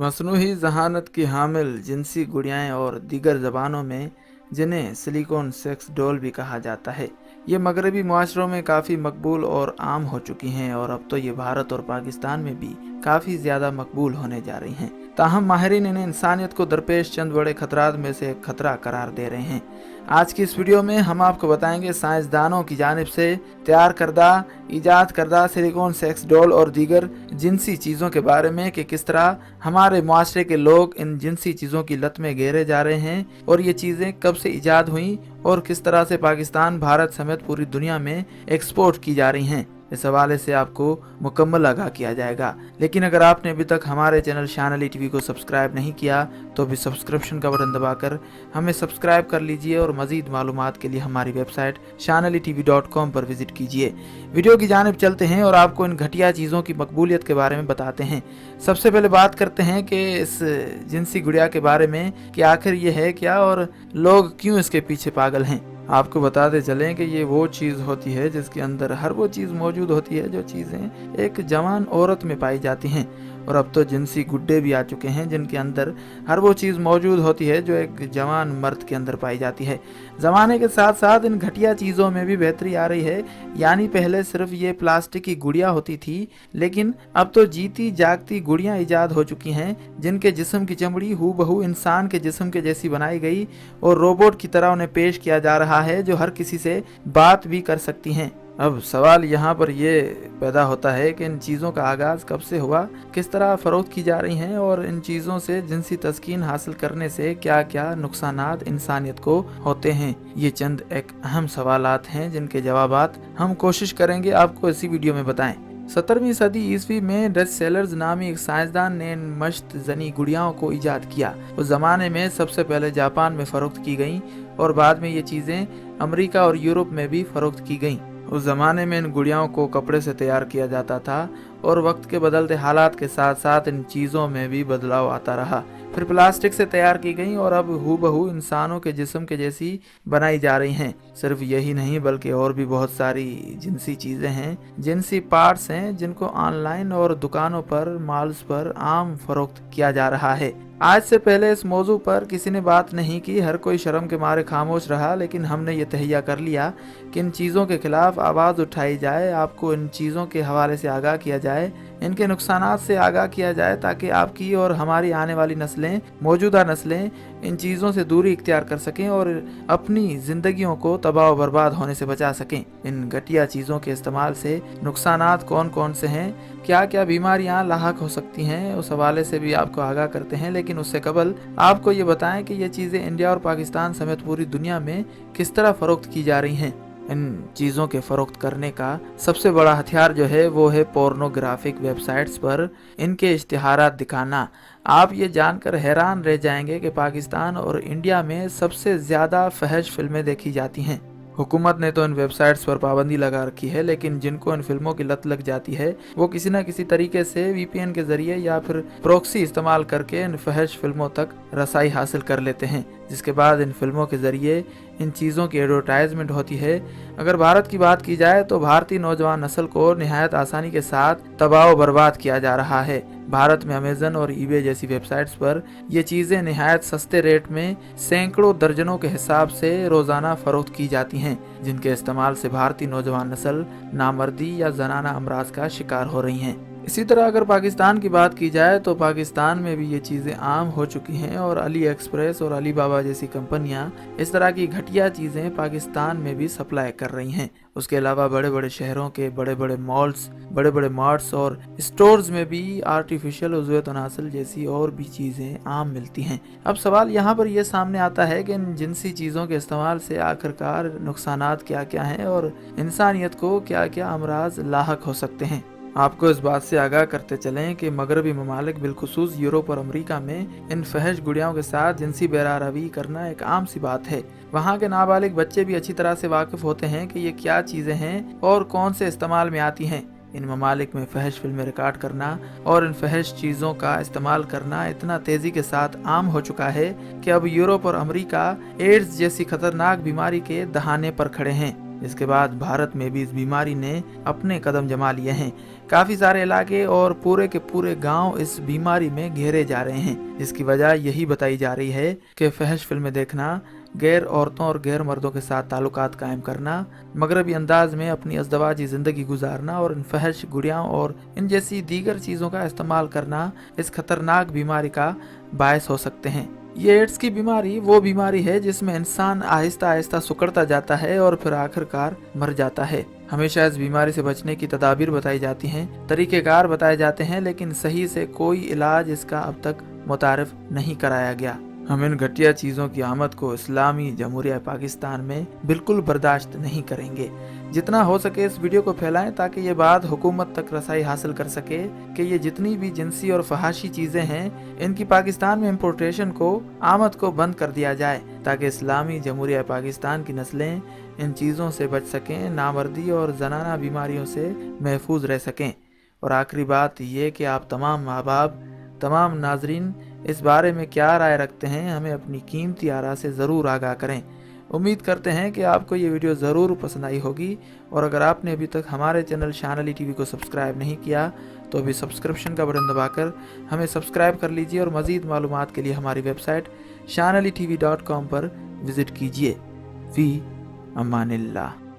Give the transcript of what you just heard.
मसनूही ज़हानत की हामिल जिनसी गुड़ियाएँ और दीगर ज़बानों में जिन्हें सिलिकॉन सेक्स डॉल भी कहा जाता है, ये मगरबी मुआशरों में काफ़ी मकबूल और आम हो चुकी हैं और अब तो ये भारत और पाकिस्तान में भी काफ़ी ज़्यादा मकबूल होने जा रही हैं। ताहम माहिरीन इन्हें इंसानियत को दरपेश चंद बड़े खतरात में से एक खतरा करार दे रहे हैं। आज की इस वीडियो में हम आपको बताएंगे साइंसदानों की जानिब से तैयार करदा, ईजाद करदा सिलिकॉन सेक्स डॉल और दीगर जिनसी चीज़ों के बारे में कि किस तरह हमारे मुआशरे के लोग इन जिनसी चीज़ों की लत में घेरे जा रहे हैं और ये चीज़ें कब से ईजाद हुई और किस तरह से पाकिस्तान, भारत समेत पूरी दुनिया में एक्सपोर्ट की जा रही हैं। इस हवाले से आपको मुकम्मल आगाह किया जाएगा। लेकिन अगर आपने अभी तक हमारे चैनल शान अली टीवी को सब्सक्राइब नहीं किया तो भी सब्सक्रिप्शन का बटन दबाकर हमें सब्सक्राइब कर लीजिए और मज़ीद मालूमात के लिए हमारी वेबसाइट shanalitv.com पर विजिट कीजिए। वीडियो की जानिब चलते हैं और आपको इन घटिया चीज़ों की मकबूलियत के बारे में बताते हैं। सबसे पहले बात करते हैं कि इस जिनसी गुड़िया के बारे में कि आखिर ये है क्या और लोग क्यों इसके पीछे पागल हैं। आपको बताते चलें कि ये वो चीज़ होती है जिसके अंदर हर वो चीज़ मौजूद होती है जो चीज़ें एक जवान औरत में पाई जाती हैं। और अब तो जिनसी गुड्डे भी आ चुके हैं जिनके अंदर हर वो चीज़ मौजूद होती है जो एक जवान मर्द के अंदर पाई जाती है। ज़माने के साथ साथ इन घटिया चीज़ों में भी बेहतरी आ रही है। यानी पहले सिर्फ ये प्लास्टिक की गुड़िया होती थी, लेकिन अब तो जीती जागती गुड़ियाँ ईजाद हो चुकी हैं जिनके जिस्म की चमड़ी हूबहू इंसान के जिस्म के जैसी बनाई गई और रोबोट की तरह उन्हें पेश किया जा रहा है जो हर किसी से बात भी कर सकती हैं। अब सवाल यहाँ पर ये पैदा होता है कि इन चीज़ों का आगाज़ कब से हुआ, किस तरह फ़रोख्त की जा रही हैं और इन चीज़ों से जिनसी तस्कीन हासिल करने से क्या क्या नुकसानात इंसानियत को होते हैं। ये चंद एक अहम सवालात हैं जिनके जवाबात हम कोशिश करेंगे आपको इसी वीडियो में बताएं। 17वीं सदी ईस्वी में डच सेलर्स नामी एक साइंसदान ने इन मश्त जनी गुड़ियाओं को ईजाद किया। उस ज़माने में सबसे पहले जापान में फ़रोख्त की गईं और बाद में ये चीज़ें अमेरिका और यूरोप में भी फ़रोख्त की गईं। उस ज़माने में इन गुड़ियाओं को कपड़े से तैयार किया जाता था और वक्त के बदलते हालात के साथ साथ इन चीज़ों में भी बदलाव आता रहा। फिर प्लास्टिक से तैयार की गई और अब हूबहू इंसानों के जिस्म के जैसी बनाई जा रही हैं। सिर्फ यही नहीं बल्कि और भी बहुत सारी जिनसी चीज़ें हैं, जिनसी पार्ट्स हैं जिनको ऑनलाइन और दुकानों पर, मॉल्स पर आम फरोख्त किया जा रहा है। आज से पहले इस मौजू पर किसी ने बात नहीं की, हर कोई शर्म के मारे खामोश रहा, लेकिन हमने ये तहैया कर लिया कि इन चीज़ों के खिलाफ आवाज़ उठाई जाए, आपको इन चीज़ों के हवाले से आगाह किया जाए, इनके नुकसानात से आगाह किया जाए ताकि आपकी और हमारी आने वाली नस्लें, मौजूदा नस्लें इन चीज़ों से दूरी इख्तियार कर सकें और अपनी ज़िंदगियों को तबाह व बर्बाद होने से बचा सकें। इन घटिया चीज़ों के इस्तेमाल से नुकसानात कौन कौन से हैं, क्या क्या बीमारियां लाहक हो सकती हैं, उस हवाले से भी आपको आगाह करते हैं। लेकिन उससे कबल आपको ये बताएं कि ये चीज़ें इंडिया और पाकिस्तान समेत पूरी दुनिया में किस तरह फ़रोख्त की जा रही हैं। इन चीज़ों के फ़रोख्त करने का सबसे बड़ा हथियार जो है वो है पोर्नोग्राफिक वेबसाइट्स पर इनके इश्तिहारात दिखाना। आप ये जानकर हैरान रह जाएंगे कि पाकिस्तान और इंडिया में सबसे ज़्यादा फहश फिल्में देखी जाती हैं। हुकूमत ने तो इन वेबसाइट्स पर पाबंदी लगा रखी है, लेकिन जिनको इन फिल्मों की लत लग जाती है वो किसी न किसी तरीके से VPN के जरिए या फिर प्रॉक्सी इस्तेमाल करके इन फहश फिल्मों तक रसाई हासिल कर लेते हैं, जिसके बाद इन फिल्मों के जरिए इन चीज़ों की एडवर्टाइजमेंट होती है। अगर भारत की बात की जाए तो भारतीय नौजवान नस्ल को निहायत आसानी के साथ तबाह व बर्बाद किया जा रहा है। भारत में अमेजन और eBay जैसी वेबसाइट्स पर ये चीज़ें निहायत सस्ते रेट में सैकड़ों दर्जनों के हिसाब से रोज़ाना फ़रोख्त की जाती हैं, जिनके इस्तेमाल से भारतीय नौजवान नस्ल नामर्दी या जनाना अमराज का शिकार हो रही हैं। इसी तरह अगर पाकिस्तान की बात की जाए तो पाकिस्तान में भी ये चीज़ें आम हो चुकी हैं और अली एक्सप्रेस और अली बाबा जैसी कंपनियां इस तरह की घटिया चीज़ें पाकिस्तान में भी सप्लाई कर रही हैं। उसके अलावा बड़े बड़े शहरों के बड़े बड़े मॉल्स, बड़े बड़े मार्ट्स और स्टोर्स में भी आर्टिफिशियल उज़्वे तनासल जैसी और भी चीज़ें आम मिलती हैं। अब सवाल यहाँ पर यह सामने आता है कि इन जिनसी चीज़ों के इस्तेमाल से आखिरकार नुकसानात क्या क्या हैं और इंसानियत को क्या क्या अमराज लाहक हो सकते हैं। आपको इस बात से आगाह करते चलें कि मगरबी ममालिक बिलखुसूस यूरोप और अमेरिका में इन फहश गुड़ियाओं के साथ जिनसी बेरारवी करना एक आम सी बात है। वहाँ के नाबालिग बच्चे भी अच्छी तरह से वाकिफ होते हैं कि ये क्या चीज़ें हैं और कौन से इस्तेमाल में आती हैं। इन ममालिक में फहश फिल्में रिकॉर्ड करना और इन फहश चीज़ों का इस्तेमाल करना इतना तेज़ी के साथ आम हो चुका है कि अब यूरोप और अमेरिका एड्स जैसी खतरनाक बीमारी के दहाने पर खड़े हैं। इसके बाद भारत में भी इस बीमारी ने अपने कदम जमा लिए हैं। काफी सारे इलाके और पूरे के पूरे गांव इस बीमारी में घेरे जा रहे हैं। इसकी वजह यही बताई जा रही है कि फहश फिल्में देखना, गैर औरतों और गैर मर्दों के साथ ताल्लुकात कायम करना, मगरबी अंदाज में अपनी अज़दवाजी जिंदगी गुजारना और इन फहश गुड़ियाओं और इन जैसी दीगर चीज़ों का इस्तेमाल करना इस खतरनाक बीमारी का बायस हो सकते हैं। ये एड्स की बीमारी वो बीमारी है जिसमें इंसान आहिस्ता आहिस्ता सिकुड़ता जाता है और फिर आखिरकार मर जाता है। हमेशा इस बीमारी से बचने की तदाबीर बताई जाती हैं, तरीक़ेकार बताए जाते हैं, लेकिन सही से कोई इलाज इसका अब तक मुतारिफ नहीं कराया गया। हम इन घटिया चीज़ों की आमद को इस्लामी जमहूरिया पाकिस्तान में बिल्कुल बर्दाश्त नहीं करेंगे। जितना हो सके इस वीडियो को फैलाएं ताकि ये बात हुकूमत तक रसाई हासिल कर सके कि ये जितनी भी जिनसी और फहाशी चीज़ें हैं इनकी पाकिस्तान में इम्पोर्टेशन को, आमद को बंद कर दिया जाए, ताकि इस्लामी जमहूरिया पाकिस्तान की नस्लें इन चीज़ों से बच सकें, नामर्दी और जनाना बीमारियों से महफूज रह सकें। और आखिरी बात ये कि आप तमाम माँ बाप, तमाम नाजरीन इस बारे में क्या राय रखते हैं, हमें अपनी कीमती आरा से ज़रूर आगाह करें। उम्मीद करते हैं कि आपको ये वीडियो ज़रूर पसंद आई होगी, और अगर आपने अभी तक हमारे चैनल शान अली टीवी को सब्सक्राइब नहीं किया तो अभी सब्सक्रिप्शन का बटन दबाकर हमें सब्सक्राइब कर लीजिए और मज़ीद मालूमात के लिए हमारी वेबसाइट shanalitv.com पर विज़िट कीजिए। फ़ी अमानिल्लाह।